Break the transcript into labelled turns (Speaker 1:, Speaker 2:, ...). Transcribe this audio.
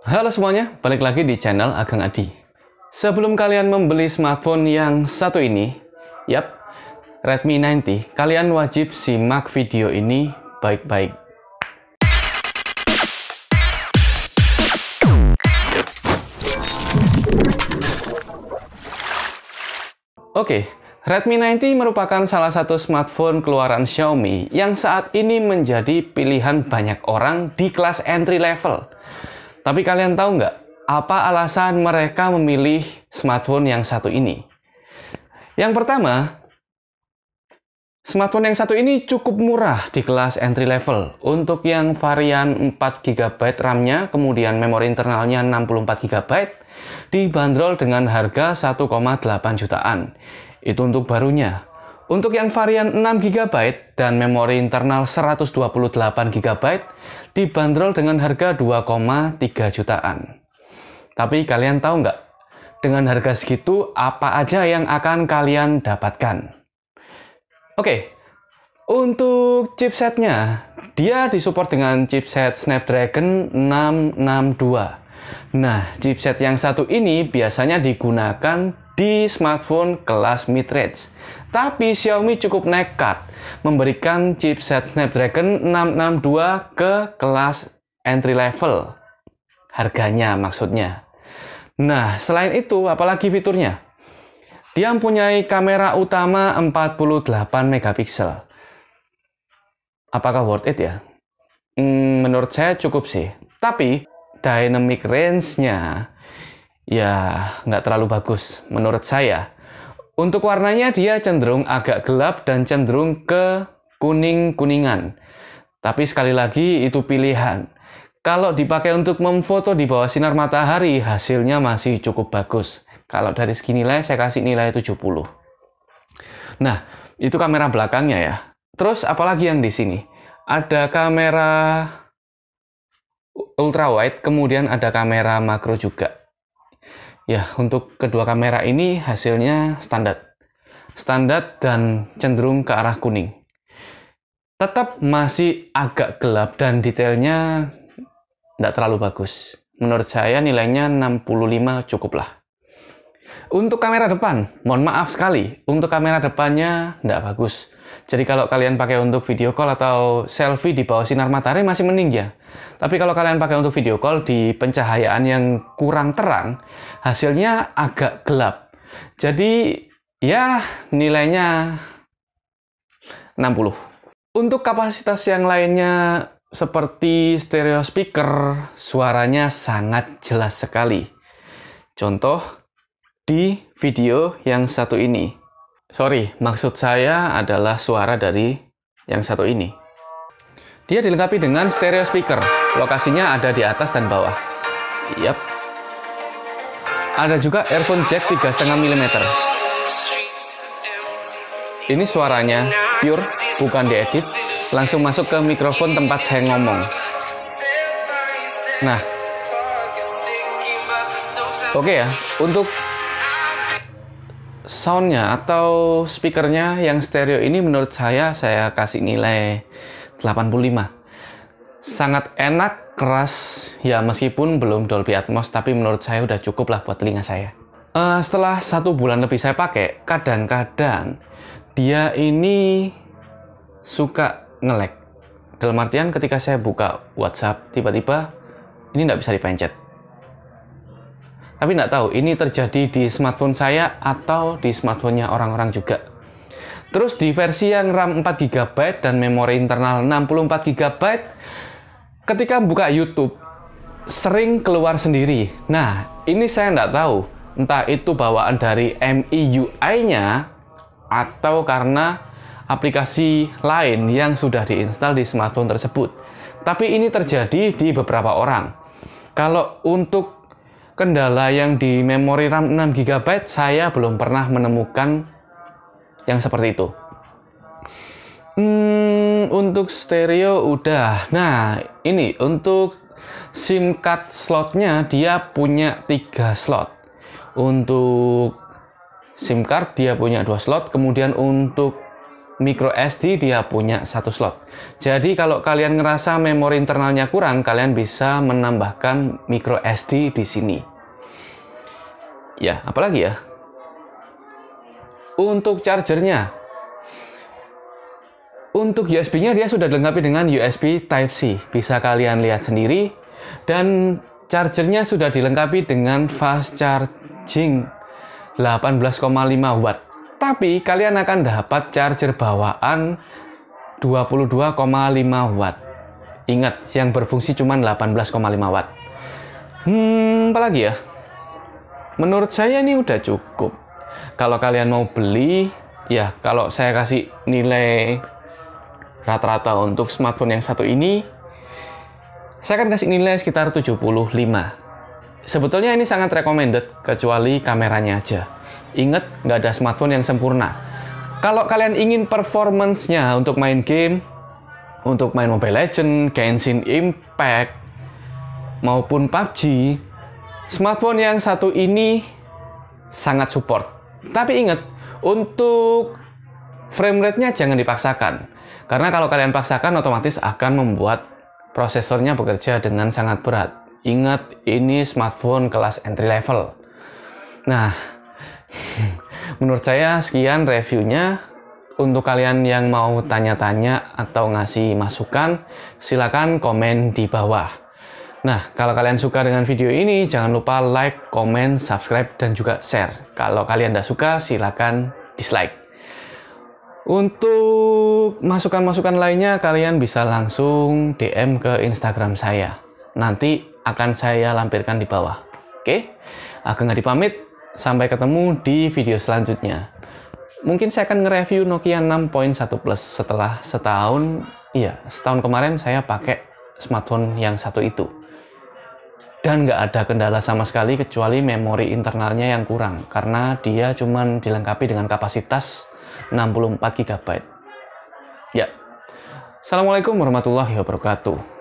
Speaker 1: Halo semuanya, balik lagi di channel Ageng Adi. Sebelum kalian membeli smartphone yang satu ini, Redmi 90, kalian wajib simak video ini baik-baik. Oke, Redmi 90 merupakan salah satu smartphone keluaran Xiaomi yang saat ini menjadi pilihan banyak orang di kelas entry level. Tapi kalian tahu nggak, apa alasan mereka memilih smartphone yang satu ini? Yang pertama, smartphone yang satu ini cukup murah di kelas entry level. Untuk yang varian 4GB RAM-nya, kemudian memori internalnya 64GB, dibanderol dengan harga 1,8 jutaan. Itu untuk barunya. Untuk yang varian 6GB dan memori internal 128GB dibanderol dengan harga 2,3 jutaan. Tapi kalian tahu nggak, dengan harga segitu apa aja yang akan kalian dapatkan? Oke, untuk chipsetnya, dia disupport dengan chipset Snapdragon 662. Nah, chipset yang satu ini biasanya digunakan di smartphone kelas mid-range. Tapi Xiaomi cukup nekat memberikan chipset Snapdragon 662 ke kelas entry level. Harganya maksudnya. Nah, selain itu, apalagi fiturnya? Dia mempunyai kamera utama 48 megapiksel. Apakah worth it ya? Menurut saya cukup sih. Tapi dynamic range-nya ya nggak terlalu bagus menurut saya. Untuk warnanya dia cenderung agak gelap dan cenderung ke kuning-kuningan. Tapi sekali lagi itu pilihan. Kalau dipakai untuk memfoto di bawah sinar matahari, hasilnya masih cukup bagus. Kalau dari segi nilai, saya kasih nilai 70. Nah, itu kamera belakangnya ya. Terus apalagi yang di sini? Ada kamera ultrawide, kemudian ada kamera makro juga. Ya, untuk kedua kamera ini hasilnya standar. Standar dan cenderung ke arah kuning. Tetap masih agak gelap dan detailnya tidak terlalu bagus. Menurut saya nilainya 65 cukup lah. Untuk kamera depan, mohon maaf sekali, untuk kamera depannya tidak bagus. Jadi kalau kalian pakai untuk video call atau selfie di bawah sinar matahari masih mending ya. Tapi kalau kalian pakai untuk video call di pencahayaan yang kurang terang, hasilnya agak gelap. Jadi ya nilainya 60. Untuk kapasitas yang lainnya seperti stereo speaker, suaranya sangat jelas sekali. Contoh di video yang satu ini. Sorry, maksud saya adalah suara dari yang satu ini. Dia dilengkapi dengan stereo speaker. Lokasinya ada di atas dan bawah. Yap. Ada juga earphone jack 3,5 mm. Ini suaranya pure, bukan diedit. Langsung masuk ke mikrofon tempat saya ngomong. Nah, oke ya, untuk soundnya atau speakernya yang stereo ini menurut saya kasih nilai 85. Sangat enak, keras, ya meskipun belum Dolby Atmos, tapi menurut saya udah cukup lah buat telinga saya. Setelah 1 bulan lebih saya pakai, kadang-kadang dia ini suka nge-lag. Dalam artian ketika saya buka WhatsApp, tiba-tiba ini nggak bisa dipencet. Tapi nggak tahu ini terjadi di smartphone saya atau di smartphone-nya orang-orang juga. Terus di versi yang RAM 4GB dan memori internal 64GB, ketika buka YouTube sering keluar sendiri. Nah, ini saya nggak tahu, entah itu bawaan dari MIUI-nya atau karena aplikasi lain yang sudah diinstal di smartphone tersebut. Tapi ini terjadi di beberapa orang. Kalau untuk kendala yang di memori RAM 6GB, saya belum pernah menemukan yang seperti itu. Untuk stereo udah. Nah, ini untuk SIM card slotnya dia punya 3 slot. Untuk SIM card dia punya 2 slot. Kemudian untuk micro SD dia punya 1 slot. Jadi kalau kalian ngerasa memori internalnya kurang, kalian bisa menambahkan micro SD di sini. Ya, apalagi ya? Untuk chargernya, untuk USB-nya dia sudah dilengkapi dengan USB Type-C. Bisa kalian lihat sendiri. Dan chargernya sudah dilengkapi dengan fast charging 18,5 watt. Tapi kalian akan dapat charger bawaan 22,5 watt. Ingat, yang berfungsi cuma 18,5 watt. Apalagi ya? Menurut saya ini udah cukup. Kalau kalian mau beli, ya kalau saya kasih nilai rata-rata untuk smartphone yang satu ini, saya akan kasih nilai sekitar 75. Sebetulnya ini sangat recommended, kecuali kameranya aja. Ingat, nggak ada smartphone yang sempurna. Kalau kalian ingin performance-nya untuk main game, untuk main Mobile Legends, Genshin Impact, maupun PUBG, smartphone yang satu ini sangat support. Tapi ingat, untuk frame rate-nya jangan dipaksakan. Karena kalau kalian paksakan, otomatis akan membuat prosesornya bekerja dengan sangat berat. Ingat, ini smartphone kelas entry level. Nah, menurut saya sekian reviewnya. Untuk kalian yang mau tanya-tanya atau ngasih masukan, silakan komen di bawah. Nah, kalau kalian suka dengan video ini, jangan lupa like, komen, subscribe, dan juga share. Kalau kalian tidak suka, silakan dislike. Untuk masukan-masukan lainnya, kalian bisa langsung DM ke Instagram saya. Nanti akan saya lampirkan di bawah. Oke? Ageng Hadi pamit. Sampai ketemu di video selanjutnya. Mungkin saya akan nge-review Nokia 6.1 Plus setelah setahun. Iya, setahun kemarin saya pakai smartphone yang satu itu. Dan nggak ada kendala sama sekali kecuali memori internalnya yang kurang. Karena dia cuma dilengkapi dengan kapasitas 64 GB. Ya. Assalamualaikum warahmatullahi wabarakatuh.